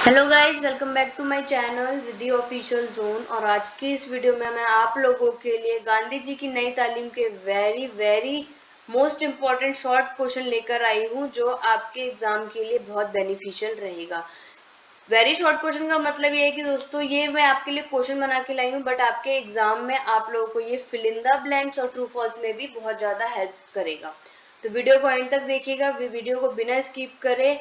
Hello guys, welcome back to my channel with Official Zone. और आज की इस वीडियो में मैं आप लोगों के लिए गांधी जी की नई तालीम के very most important short question लेकर आई हूं, जो आपके एग्जाम के लिए बहुत बेनिफिशियल रहेगा। वेरी शॉर्ट क्वेश्चन का मतलब ये है कि दोस्तों, ये मैं आपके लिए क्वेश्चन बना के लाई हूँ, बट आपके एग्जाम में आप लोगों को ये फिल इन द ब्लैंक्स और ट्रू फॉल्स में भी बहुत ज्यादा हेल्प करेगा। तो वीडियो को एंड तक देखिएगा, वीडियो को बिना स्किप करे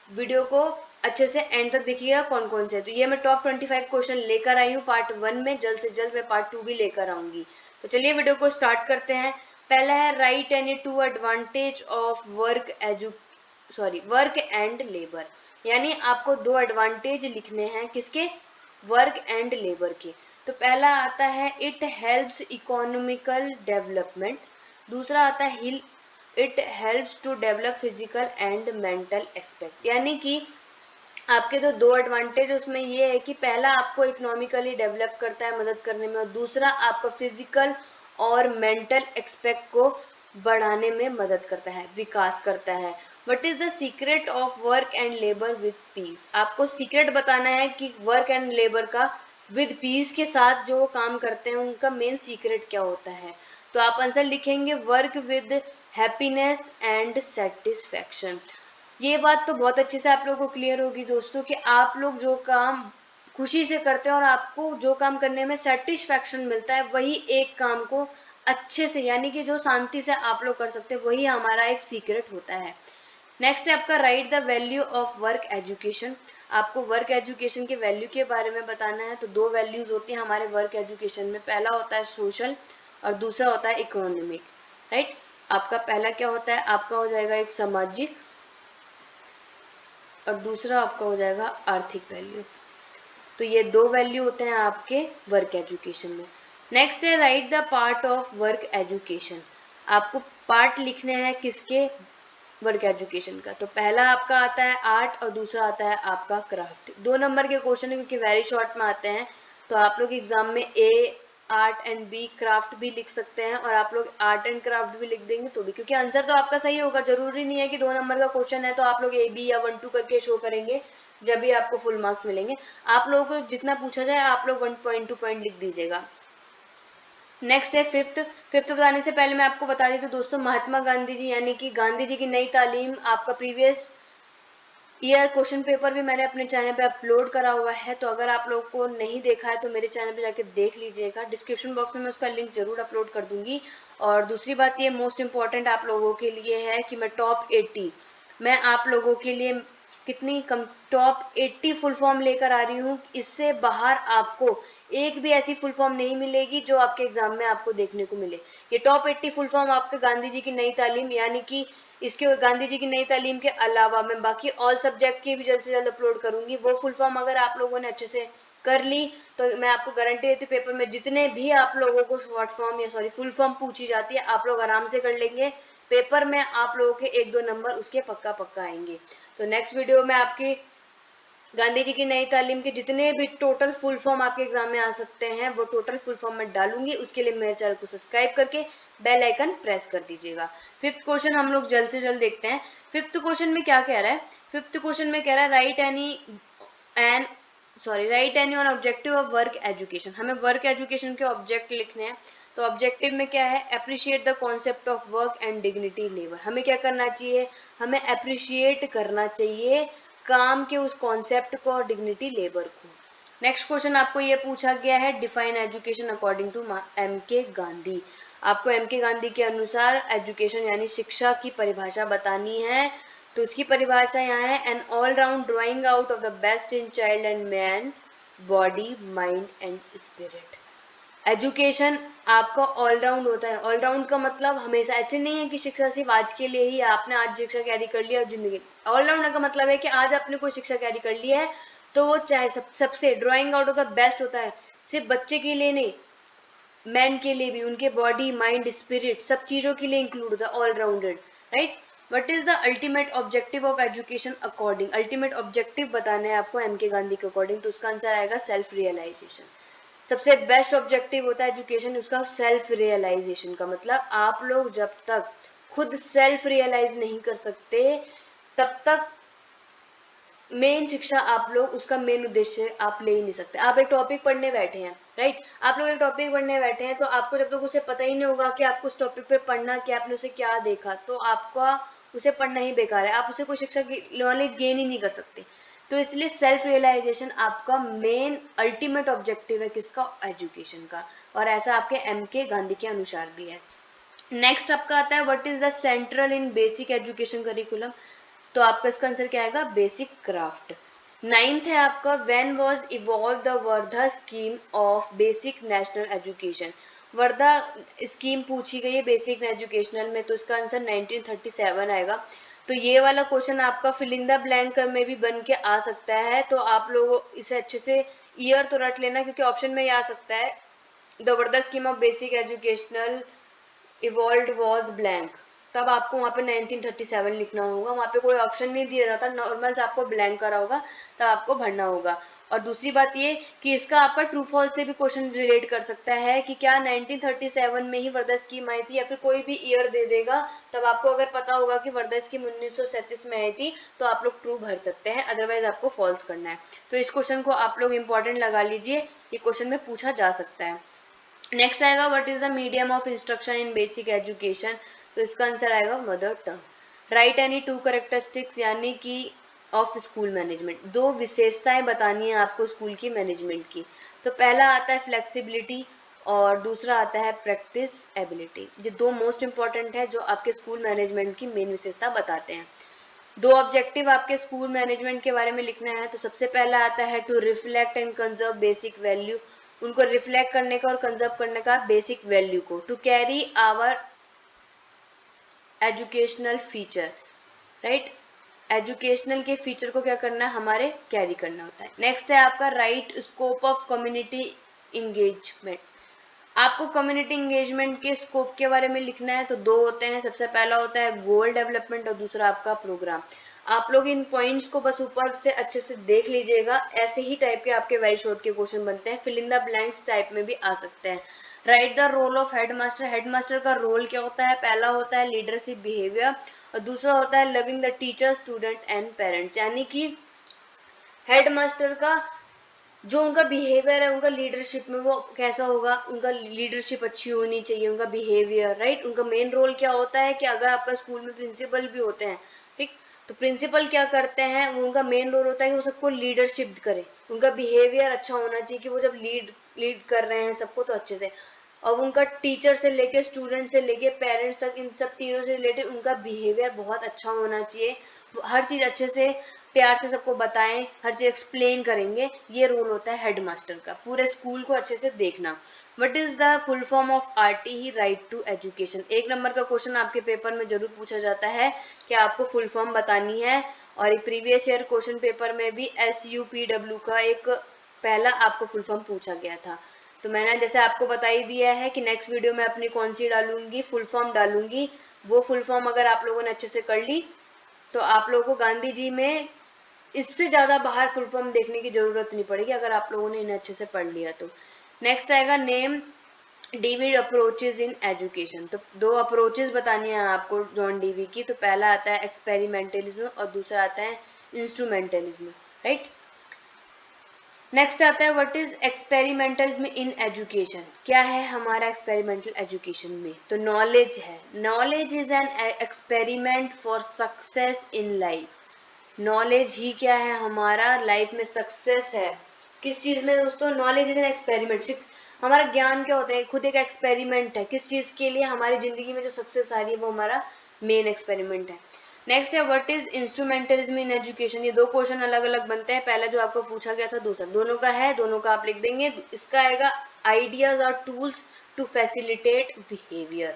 वीडियो को अच्छे से एंड तक देखिएगा कौन कौन से। तो ये मैं टॉप 25 क्वेश्चन लेकर आई हूँ पार्ट 1 में, जल्द से जल्द मैं पार्ट 2 भी लेकर आऊंगी। तो चलिए वीडियो को स्टार्ट करते हैं। पहला है right any two advantage of work and labour. यानी आपको दो एडवांटेज लिखने हैं, किसके? वर्क एंड लेबर के। तो पहला आता है इट हेल्प्स इकोनॉमिकल डेवलपमेंट, दूसरा आता है it helps to develop physical and mental aspect. यानी कि आपके तो दो एडवांटेज उसमें ये है कि पहला आपको इकोनॉमिकली डेवलप करता है, मदद करने में, और दूसरा आपका फिजिकल और मेंटल एक्सपेक्ट को बढ़ाने में मदद करता है, विकास करता है। What is the secret of work and labour with piece? आपको सीक्रेट बताना है कि वर्क एंड लेबर का विद पीस के साथ जो काम करते हैं उनका मेन सीक्रेट क्या होता है। तो आप आंसर लिखेंगे work with happiness and satisfaction. ये बात तो बहुत अच्छे से आप लोगों को क्लियर होगी दोस्तों कि आप लोग जो काम खुशी से करते हैं और आपको जो काम करने में सेटिस्फैक्शन मिलता है, वही एक काम को अच्छे से, यानी कि जो शांति से आप लोग कर सकते हैं, वही हमारा एक सीक्रेट होता है। नेक्स्ट है आपका right the value of work education. आपको वर्क एजुकेशन के वैल्यू के बारे में बताना है। तो दो वैल्यूज होती हैं हमारे वर्क एजुकेशन में, पहला होता है सोशल और दूसरा होता है इकोनॉमिक। राइट, आपका पहला क्या होता है? आपका हो जाएगा एक सामाजिक और दूसरा आपका हो जाएगा आर्थिक वैल्यू। तो ये दो वैल्यू होते हैं आपके वर्क एजुकेशन में। नेक्स्ट है right the part of work education. आपको पार्ट लिखने हैं किसके? वर्क एजुकेशन का। तो पहला आपका आता है आर्ट और दूसरा आता है आपका क्राफ्ट। 2 नंबर के क्वेश्चन है क्योंकि वेरी शॉर्ट में आते हैं। तो आप लोग एग्जाम में ए आर्ट एंड बी क्राफ्ट भी लिख सकते हैं, और आप लोग आर्ट एंड क्राफ्ट भी लिख देंगे तो भी, क्योंकि आंसर तो आपका सही होगा। जरूरी नहीं है कि 2 नंबर का क्वेश्चन है तो आप लोग ए बी या 1 2 करके शो करेंगे, जब भी आपको फुल मार्क्स मिलेंगे। आप लोगों को जितना पूछा जाए आप लोग 1 पॉइंट लिख दीजिएगा। नेक्स्ट है फिफ्थ। फिफ्थ बताने से पहले मैं आपको बता देती हूँ दोस्तों, महात्मा गांधी जी यानी कि गांधी जी की नई तालीम आपका प्रीवियस ईयर क्वेश्चन पेपर भी मैंने अपने चैनल पे अपलोड करा हुआ है। तो अगर आप लोग को नहीं देखा है तो मेरे चैनल पे जाके देख लीजिएगा, डिस्क्रिप्शन बॉक्स में मैं उसका लिंक जरूर अपलोड कर दूंगी। और दूसरी बात ये मोस्ट इम्पॉर्टेंट आप लोगों के लिए है कि मैं टॉप 80, मैं आप लोगों के लिए कितनी कम टॉप 80 फुल फॉर्म लेकर आ रही हूँ। इससे बाहर आपको एक भी ऐसी फुल फॉर्म नहीं मिलेगी जो आपके एग्जाम में आपको देखने को मिले। ये टॉप 80 फुल फॉर्म आपके गांधी जी की नई तालीम, यानी कि इसके गांधी जी की नई तालीम के अलावा मैं बाकी ऑल सब्जेक्ट की भी जल्द से जल्द अपलोड करूंगी। वो फुल फॉर्म अगर आप लोगों ने अच्छे से कर ली तो मैं आपको गारंटी देती हूँ, पेपर में जितने भी आप लोगों को शॉर्ट फॉर्म या सॉरी फुल फॉर्म पूछी जाती है आप लोग आराम से कर लेंगे। पेपर में आप लोगों के 1 2 नंबर उसके पक्का पक्का आएंगे। तो नेक्स्ट वीडियो में आपकी गांधी जी की नई तालीम के जितने भी टोटल फुल फॉर्म आपके एग्जाम में आ सकते हैं वो टोटल फुल फॉर्म में डालूंगी। उसके लिए मेरे चैनल को सब्सक्राइब करके बेल आइकन प्रेस कर दीजिएगा। फिफ्थ क्वेश्चन हम लोग जल्द से जल्द देखते हैं। फिफ्थ क्वेश्चन में क्या कह रहा है? फिफ्थ क्वेश्चन में कह रहा है right any on objective of work education. हमें वर्क एजुकेशन के ऑब्जेक्ट लिखने हैं। तो ऑब्जेक्टिव में क्या है? Appreciate the concept of work and dignity labour. हमें क्या करना चाहिए? हमें अप्रिशिएट करना चाहिए काम के उस कॉन्सेप्ट को और डिग्निटी लेबर को। नेक्स्ट क्वेश्चन आपको ये पूछा गया है define education according to M K Gandhi. आपको एम के गांधी के अनुसार एजुकेशन यानी शिक्षा की परिभाषा बतानी है। तो उसकी परिभाषा यहाँ है an all round drawing out of the best in child and man, body mind and spirit. Education आपका ऑलराउंड होता है। ऑलराउंड का मतलब हमेशा ऐसे नहीं है कि शिक्षा सिर्फ आज के लिए ही, आपने आज शिक्षा कैरी कर लिया और जिंदगी। ऑलराउंड का मतलब है कि आज आपने कोई शिक्षा कैरी कर ली है तो वो चाहे सबसे drawing out of the best होता है, सिर्फ बच्चे के लिए नहीं, मैन के लिए भी, उनके बॉडी माइंड स्पिरिट सब चीजों के लिए इंक्लूड होता है all rounded. Right, what is the ultimate objective of education according? Ultimate objective बताना है आपको एम के गांधी के अकॉर्डिंग। तो उसका आंसर आएगा सेल्फ रियलाइजेशन। सबसे बेस्ट ऑब्जेक्टिव होता है एजुकेशन उसका सेल्फ रियलाइजेशन का मतलब आप लोग जब तक खुद सेल्फ रियलाइज नहीं कर सकते तब तक मेन शिक्षा आप लोग उसका मेन उद्देश्य आप ले ही नहीं सकते। आप एक टॉपिक पढ़ने बैठे हैं, राइट, आप लोग एक टॉपिक पढ़ने बैठे हैं, तो आपको जब तक उसे पता ही नहीं होगा कि आपको उस टॉपिक पे पढ़ना क्या, आपने उसे क्या देखा, तो आपका उसे पढ़ना ही बेकार है, आप उसे कोई शिक्षा की नॉलेज गेन ही नहीं कर सकते। तो इसलिए सेल्फ रियलाइजेशन आपका मेन अल्टीमेट ऑब्जेक्टिव है किसका, एजुकेशन का, और ऐसा आपके के गांधी के अनुसार भी है। नेक्स्ट आपका आता है what is the central in basic education curriculum, तो आपका इसका आंसर क्या आएगा, बेसिक क्राफ्ट। नाइन्थ है आपका when was evolve the Wardha scheme of basic national education, Wardha scheme पूछी गई है बेसिक एजुकेशनल में, तो इसका आंसर 1937 आएगा। तो ये वाला क्वेश्चन आपका फिल इन द ब्लैंक में भी बन के आ सकता है, तो आप लोग इसे अच्छे से ईयर तो रट लेना, क्योंकि ऑप्शन में ये आ सकता है the Wardha scheme of basic educational evolve was blank, तब आपको वहाँ पे 1937 लिखना होगा, वहाँ पे कोई ऑप्शन नहीं दिया जाता, नॉर्मल से आपको ब्लैंक करा होगा, तब आपको भरना होगा। और दूसरी बात ये कि इसका आपका ट्रू फॉल्स से भी क्वेश्चन रिलेट कर सकता है कि क्या 1937 में ही वर्धा स्कीम आई थी, या फिर कोई भी ईयर दे देगा, तब आपको अगर पता होगा कि वर्धा स्कीम 1937 में आई थी तो आप लोग ट्रू भर सकते हैं, अदरवाइज आपको फॉल्स करना है। तो इस क्वेश्चन को आप लोग इंपॉर्टेंट लगा लीजिए, ये क्वेश्चन में पूछा जा सकता है। नेक्स्ट आएगा what is the medium of instruction in basic education, तो इसका आंसर आएगा mother tongue. Right any two characteristics यानी कि ऑफ स्कूल मैनेजमेंट, दो विशेषताएं बतानी है आपको स्कूल की मैनेजमेंट की। तो पहला आता है फ्लेक्सिबिलिटी और दूसरा आता है प्रैक्टिस एबिलिटी। ये दो मोस्ट इंपॉर्टेंट है जो आपके स्कूल मैनेजमेंट की मेन विशेषता बताते हैं। दो ऑब्जेक्टिव आपके स्कूल मैनेजमेंट के बारे में लिखना है, तो सबसे पहला आता है to reflect and conserve basic value, उनको रिफ्लेक्ट करने का और कंजर्व करने का बेसिक वैल्यू को, to carry our educational feature, right, educational के फीचर को क्या करना है, हमारे कैरी करना होता है। नेक्स्ट है आपका right scope of community engagement, आपको कम्युनिटी इंगेजमेंट के स्कोप के बारे में लिखना है, तो दो होते हैं, सबसे पहला होता है गोल डेवलपमेंट और दूसरा आपका प्रोग्राम। आप लोग इन पॉइंट्स को बस ऊपर से अच्छे से देख लीजिएगा, ऐसे ही टाइप के आपके वेरी शॉर्ट के क्वेश्चन बनते हैं, fill in the blanks type में भी आ सकते हैं। Write the role of headmaster, headmaster का रोल क्या होता है, पहला होता है लीडरशिप बिहेवियर और दूसरा होता है loving the teacher student and parents, यानी कि हेडमास्टर का जो उनका बिहेवियर है, उनका लीडरशिप में वो कैसा होगा, उनका लीडरशिप अच्छी होनी चाहिए, उनका बिहेवियर, राइट। उनका मेन रोल क्या होता है कि अगर आपका स्कूल में प्रिंसिपल भी होते हैं, ठीक, तो प्रिंसिपल क्या करते हैं, उनका मेन रोल होता है कि वो सबको लीडरशिप करे, उनका बिहेवियर अच्छा होना चाहिए कि वो जब लीड कर रहे हैं सबको तो अच्छे से। और उनका टीचर से लेके स्टूडेंट से लेके पेरेंट्स तक, इन सब तीनों से रिलेटेड उनका बिहेवियर बहुत अच्छा होना चाहिए, हर चीज अच्छे से प्यार से सबको बताएं, हर चीज एक्सप्लेन करेंगे, ये रोल होता है हेडमास्टर का, पूरे स्कूल को अच्छे से देखना। What is the full form of RTE, right to education, एक नंबर का क्वेश्चन आपके पेपर में जरूर पूछा जाता है कि आपको फुल फॉर्म बतानी है, और एक प्रीवियस ईयर क्वेश्चन पेपर में भी SUPW का एक पहला आपको फुल फॉर्म पूछा गया था। तो मैंने जैसे आपको बता ही दिया है कि नेक्स्ट वीडियो में अपनी कौन सी डालूंगी, फुल फॉर्म डालूंगी, वो फुल फॉर्म अगर आप लोगों ने अच्छे से कर ली तो आप लोगों को गांधी जी में इससे ज्यादा बाहर फुल फॉर्म देखने की जरूरत नहीं पड़ेगी, अगर आप लोगों ने इन्हें अच्छे से पढ़ लिया तो। नेक्स्ट आएगा name David approaches in education, तो दो अप्रोचेज बतानी है आपको जॉन डीवी की, तो पहला आता है एक्सपेरिमेंटलिज्म और दूसरा आता है इंस्ट्रूमेंटलिज्म, राइट। नेक्स्ट आता है what is experimentalism in education, क्या है हमारा एक्सपेरिमेंटल एजुकेशन में, तो नॉलेज है, knowledge is an experiment for success in life, knowledge ही क्या है हमारा लाइफ में सक्सेस है, किस चीज में दोस्तों, नॉलेज इज एन एक्सपेरिमेंट, हमारा ज्ञान क्या होता है, खुद एक एक्सपेरिमेंट है, किस चीज के लिए, हमारी जिंदगी में जो सक्सेस आ रही है वो हमारा मेन एक्सपेरिमेंट है। नेक्स्ट है व्हाट इज इंस्ट्रूमेंटलिज्म इन एजुकेशन, ये दो क्वेश्चन अलग अलग बनते हैं, पहला जो आपको पूछा गया था दूसरा, दोनों का है, दोनों का आप लिख देंगे। इसका आएगा आइडियाज और टूल्स टू फैसिलिटेट बिहेवियर,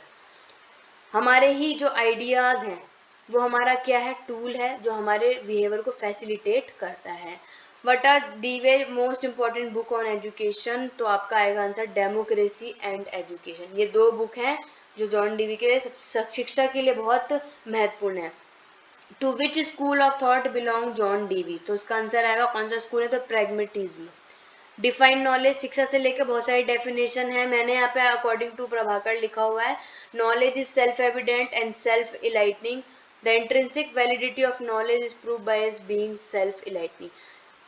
हमारे ही जो आइडियाज हैं वो हमारा क्या है, टूल है जो हमारे बिहेवियर को फैसिलिटेट करता है। What are the most important book on education, तो आपका आएगा आंसर डेमोक्रेसी एंड एजुकेशन, ये दो बुक हैं जो जॉन डीवी के लिए शिक्षा के लिए बहुत महत्वपूर्ण है। To which school of thought belong John Dewey, तो इसका आंसर आएगा कौन सा स्कूल है, तो प्रैग्मेटिज्म। डिफाइन नॉलेज, शिक्षा से लेकर बहुत सारी डेफिनेशन है, मैंने यहाँ पे अकॉर्डिंग टू प्रभाकर लिखा हुआ है। Knowledge is self evident and self illuminating, the intrinsic validity of knowledge is prove by is being self illuminating.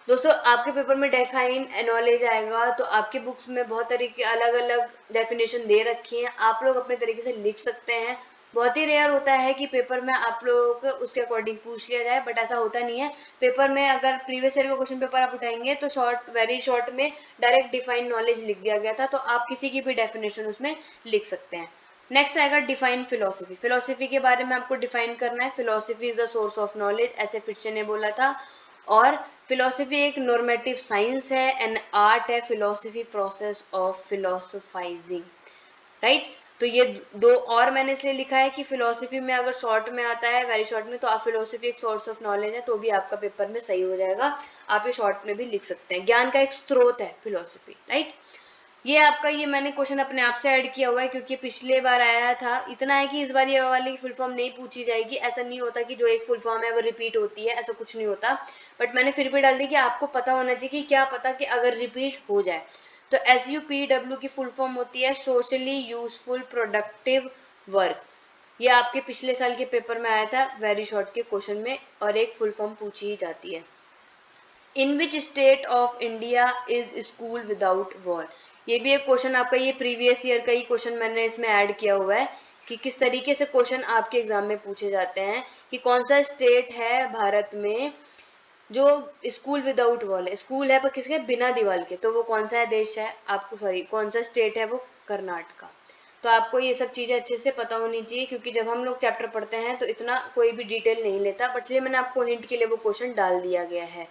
दोस्तों आपके पेपर में डिफाइन नॉलेज आएगा तो आपके बुक्स में बहुत तरीके अलग अलग डेफिनेशन दे रखी हैं, आप लोग अपने तरीके से लिख सकते हैं। बहुत ही रेयर होता है कि पेपर में आप लोगों को उसके अकॉर्डिंग पूछ लिया जाए, बट ऐसा होता नहीं है। पेपर में अगर प्रीवियस ईयर का क्वेश्चन पेपर आप उठाएंगे तो वेरी शॉर्ट में डायरेक्ट डिफाइन नॉलेज लिख दिया गया था, तो आप किसी की भी डेफिनेशन उसमें लिख सकते हैं। नेक्स्ट आएगा डिफाइन फिलोसफी। फिलोसफी के बारे में आपको डिफाइन करना है। Philosophy is the source of knowledge, ऐसे फिक्शन ने बोला था। और फिलोसफी एक नॉर्मेटिव साइंस है एंड आर्ट है, फिलोसफी प्रोसेस ऑफ फिलोसोफाइजिंग, राइट। तो ये दो और मैंने इसलिए लिखा है कि फिलोसफी में अगर शॉर्ट में आता है, वेरी शॉर्ट में, तो आप फिलोसफी एक सोर्स ऑफ नॉलेज है तो भी आपका पेपर में सही हो जाएगा। आप ये शॉर्ट में भी लिख सकते हैं, ज्ञान का एक स्रोत है फिलोसफी, राइट। ये आपका, ये मैंने क्वेश्चन अपने आप से ऐड किया हुआ है क्योंकि पिछले बार आया था। इतना है कि इस बार ये वाली फुल फॉर्म नहीं पूछी जाएगी। ऐसा नहीं होता कि जो एक फुल फॉर्म है वो रिपीट होती है, ऐसा कुछ नहीं होता, बट मैंने फिर भी डाल दी कि आपको पता होना चाहिए कि क्या पता कि अगर रिपीट हो जाए। तो SUPW की फुल फॉर्म होती है सोशली यूजफुल प्रोडक्टिव वर्क। ये आपके पिछले साल के पेपर में आया था वेरी शॉर्ट के क्वेश्चन में, और एक फुल फॉर्म पूछी ही जाती है। In which state of India is school without wall. ये भी एक क्वेश्चन आपका, ये प्रीवियस ईयर का ही क्वेश्चन मैंने इसमें ऐड किया हुआ है कि किस तरीके से क्वेश्चन आपके एग्जाम में पूछे जाते हैं कि कौन सा स्टेट है भारत में जो स्कूल विदाउट वॉल है। स्कूल है पर किसके, बिना दीवार के, तो वो कौन सा है देश है आपको, सॉरी कौन सा स्टेट है, वो कर्नाटका। तो आपको ये सब चीजें अच्छे से पता होनी चाहिए क्योंकि जब हम लोग चैप्टर पढ़ते हैं तो इतना कोई भी डिटेल नहीं लेता, बट इसलिए मैंने आपको हिंट के लिए वो क्वेश्चन डाल दिया गया है।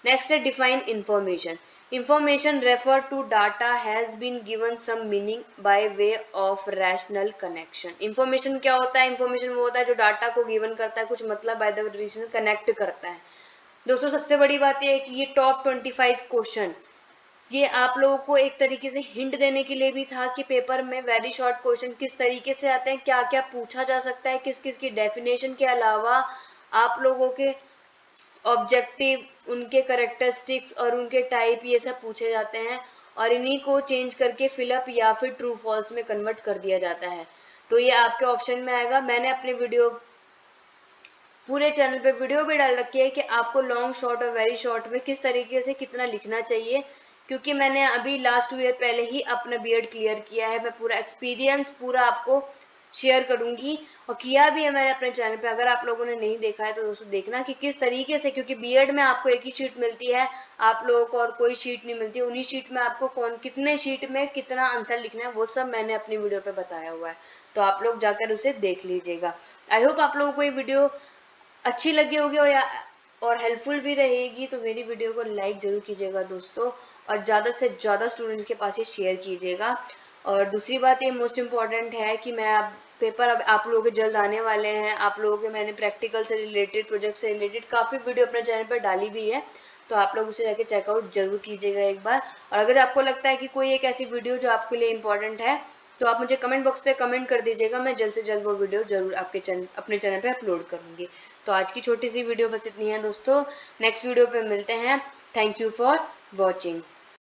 नेक्स्ट है define information. Information refer to data has been given some meaning by way of rational connection. Information क्या होता है? इंफॉर्मेशन वो होता है जो डाटा को गिवन करता है, कुछ मतलब बाय द रीजन कनेक्ट करता है। दोस्तों सबसे बड़ी बात यह है कि ये टॉप 25 क्वेश्चन, ये आप लोगों को एक तरीके से हिंट देने के लिए भी था कि पेपर में वेरी शॉर्ट क्वेश्चन किस तरीके से आते हैं, क्या क्या पूछा जा सकता है, किस किस की डेफिनेशन के अलावा आप लोगों के ऑब्जेक्टिव, उनके करेक्टरिस्टिक्स और उनके टाइप, ये सब पूछे जाते हैं और इन्हीं को चेंज करके फिलअप या फिर ट्रू फॉल्स में कन्वर्ट कर दिया जाता है। तो ये आपके ऑप्शन में आएगा। मैंने अपने पूरे चैनल पे वीडियो भी डाल रखी है कि आपको लॉन्ग शॉर्ट और वेरी शॉर्ट में किस तरीके से कितना लिखना चाहिए, क्योंकि मैंने अभी लास्ट ईयर पहले ही अपना बीएड क्लियर किया है। मैं पूरा एक्सपीरियंस पूरा आपको शेयर करूंगी और किया भी है मैंने अपने चैनल पे। अगर आप लोगों ने नहीं देखा है तो दोस्तों देखना कि किस तरीके से, क्योंकि बीएड में आपको एक ही शीट मिलती है, आप लोगों को और कोई शीट नहीं मिलती। उन्हीं शीट में आपको कौन कितने शीट में कितना आंसर लिखना है वो सब मैंने अपनी वीडियो पे बताया हुआ है, तो आप लोग जाकर उसे देख लीजिएगा। आई होप आप लोगों को ये वीडियो अच्छी लगी होगी और हेल्पफुल भी रहेगी। तो मेरी वीडियो को लाइक जरूर कीजिएगा दोस्तों, और ज़्यादा से ज़्यादा स्टूडेंट्स के पास ये शेयर कीजिएगा। और दूसरी बात ये मोस्ट इम्पॉर्टेंट है कि मैं अब पेपर अब आप लोगों के जल्द आने वाले हैं। आप लोगों के मैंने प्रैक्टिकल से रिलेटेड, प्रोजेक्ट से रिलेटेड काफ़ी वीडियो अपने चैनल पर डाली भी है, तो आप लोग उसे जाके चेकआउट जरूर कीजिएगा एक बार। और अगर आपको लगता है कि कोई एक ऐसी वीडियो जो आपके लिए इम्पोर्टेंट है तो आप मुझे कमेंट बॉक्स पे कमेंट कर दीजिएगा, मैं जल्द से जल्द वो वीडियो जरूर अपने चैनल पे अपलोड करूंगी। तो आज की छोटी सी वीडियो बस इतनी है दोस्तों, नेक्स्ट वीडियो पे मिलते हैं। Thank you for watching.